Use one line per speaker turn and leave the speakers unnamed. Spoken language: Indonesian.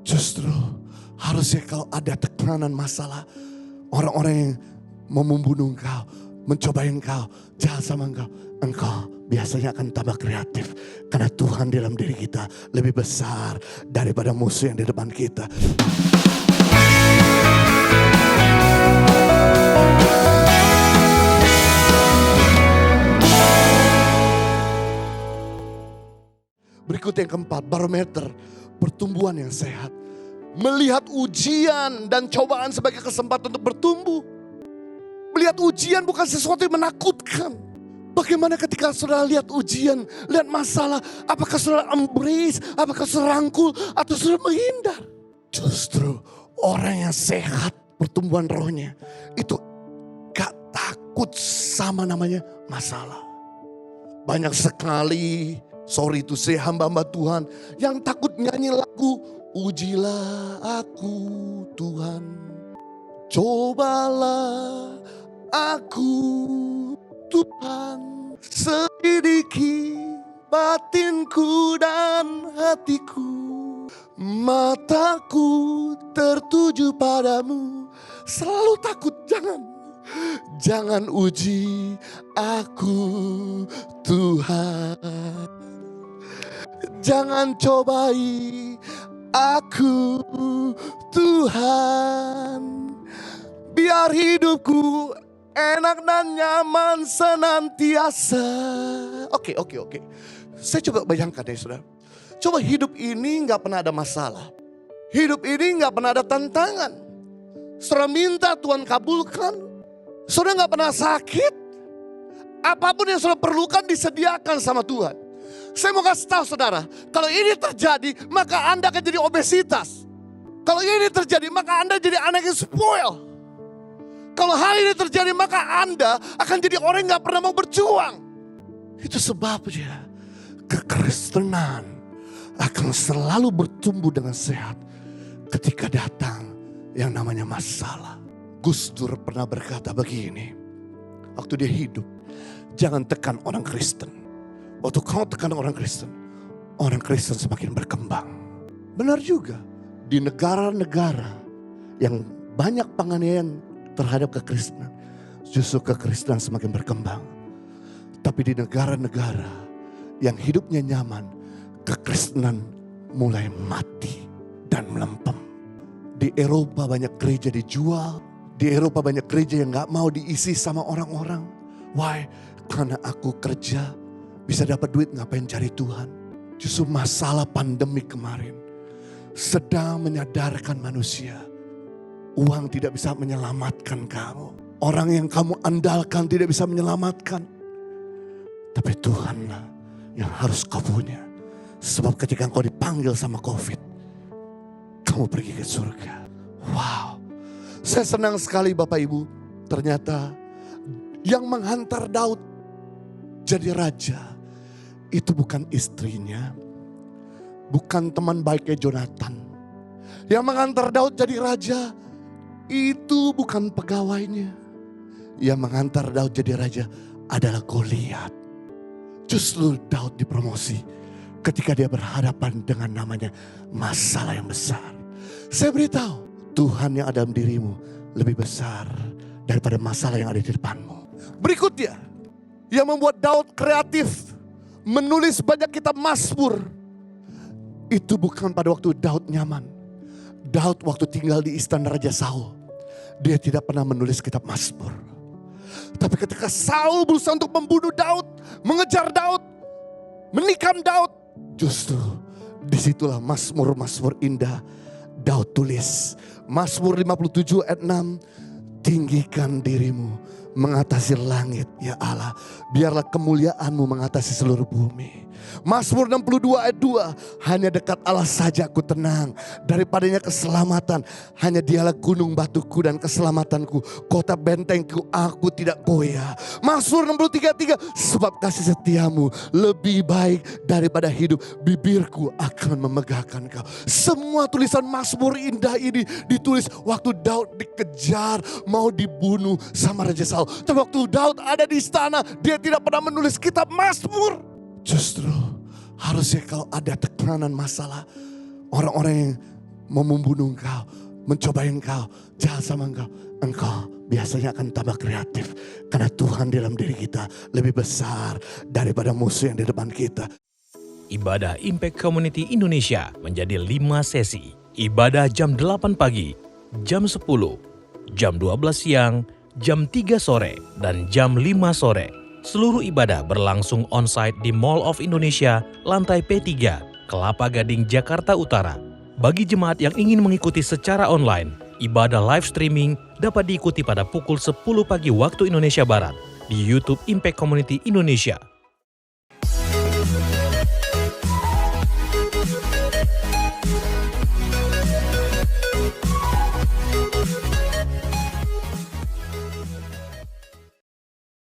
Justru harusnya kalau ada tekanan masalah, orang-orang yang mau membunuh engkau, mencobain engkau, jahat sama engkau biasanya akan tambah kreatif. Karena Tuhan di dalam diri kita lebih besar daripada musuh yang di depan kita. Berikut yang keempat, barometer pertumbuhan yang sehat. Melihat ujian dan cobaan sebagai kesempatan untuk bertumbuh. Melihat ujian bukan sesuatu yang menakutkan. Bagaimana ketika saudara lihat ujian, lihat masalah, apakah saudara embrace, apakah saudara rangkul, atau saudara menghindar? Justru orang yang sehat pertumbuhan rohnya, itu gak takut sama namanya masalah. Banyak sekali, sorry to say, hamba-hamba Tuhan yang takut nyanyi lagu, ujilah aku Tuhan, cobalah aku Tuhan, selidiki batinku dan hatiku, mataku tertuju padamu. Selalu takut, jangan uji aku Tuhan, jangan cobai aku Tuhan, biar hidupku enak dan nyaman senantiasa. Oke. Saya coba bayangkan ya saudara. Coba hidup ini gak pernah ada masalah. Hidup ini gak pernah ada tantangan. Saudara minta Tuhan kabulkan. Saudara gak pernah sakit. Apapun yang saudara perlukan disediakan sama Tuhan. Saya mau kasih tahu saudara, kalau ini terjadi maka Anda akan jadi obesitas. Kalau ini terjadi maka Anda jadi anak yang spoil. Kalau hal ini terjadi maka Anda akan jadi orang yang gak pernah mau berjuang. Itu sebabnya kekristenan akan selalu bertumbuh dengan sehat ketika datang yang namanya masalah. Gus Dur pernah berkata begini, waktu dia hidup, jangan tekan orang Kristen. Waktu kau tekan orang Kristen semakin berkembang. Benar juga, di negara-negara yang banyak penganiayaan terhadap kekristenan, justru kekristenan semakin berkembang. Tapi di negara-negara yang hidupnya nyaman, kekristenan mulai mati dan melempem. Di Eropa banyak gereja dijual. Di Eropa banyak gereja yang gak mau diisi sama orang-orang. Why? Karena aku kerja, bisa dapat duit, ngapain cari Tuhan. Justru masalah pandemi kemarin sedang menyadarkan manusia, uang tidak bisa menyelamatkan kamu. Orang yang kamu andalkan tidak bisa menyelamatkan. Tapi Tuhanlah yang harus kau punya. Sebab ketika kau dipanggil sama COVID, kamu pergi ke surga. Wow. Saya senang sekali Bapak Ibu. Ternyata yang menghantar Daud jadi raja itu bukan istrinya, bukan teman baiknya Jonathan. Yang menghantar Daud jadi raja itu bukan pegawainya. Yang menghantar Daud jadi raja adalah Goliat. Justru Daud dipromosi ketika dia berhadapan dengan namanya masalah yang besar. Saya beritahu, Tuhan yang ada dalam dirimu lebih besar daripada masalah yang ada di depanmu. Berikutnya, yang membuat Daud kreatif menulis banyak kitab Mazmur, itu bukan pada waktu Daud nyaman. Daud waktu tinggal di istana Raja Saul, dia tidak pernah menulis kitab Mazmur. Tapi ketika Saul berusaha untuk membunuh Daud, mengejar Daud, menikam Daud, justru disitulah Mazmur-Mazmur indah Daud tulis. Mazmur 57 ayat 6, tinggikan dirimu mengatasi langit ya Allah, biarlah kemuliaanmu mengatasi seluruh bumi. Mazmur 62 ayat 2, hanya dekat Allah saja aku tenang, daripadanya keselamatan, hanya dialah gunung batuku dan keselamatanku, kota bentengku, aku tidak goyah. Mazmur 63 ayat 3, sebab kasih setiamu lebih baik daripada hidup, bibirku akan memegahkan kau. Semua tulisan Mazmur indah ini ditulis waktu Daud dikejar, mau dibunuh sama Raja Saul. Tapi waktu Daud ada di istana, dia tidak pernah menulis kitab Mazmur. Justru harusnya kalau ada tekanan masalah, orang-orang yang mau membunuh engkau, mencobai engkau, jahat sama engkau biasanya akan tambah kreatif. Karena Tuhan di dalam diri kita lebih besar daripada musuh yang di depan kita.
Ibadah Impact Community Indonesia menjadi 5 sesi. Ibadah jam 8 pagi, jam 10, jam 12 siang, jam 3 sore, dan jam 5 sore. Seluruh ibadah berlangsung on-site di Mall of Indonesia, lantai P3, Kelapa Gading, Jakarta Utara. Bagi jemaat yang ingin mengikuti secara online, ibadah live streaming dapat diikuti pada pukul 10 pagi waktu Indonesia Barat di YouTube Impact Community Indonesia.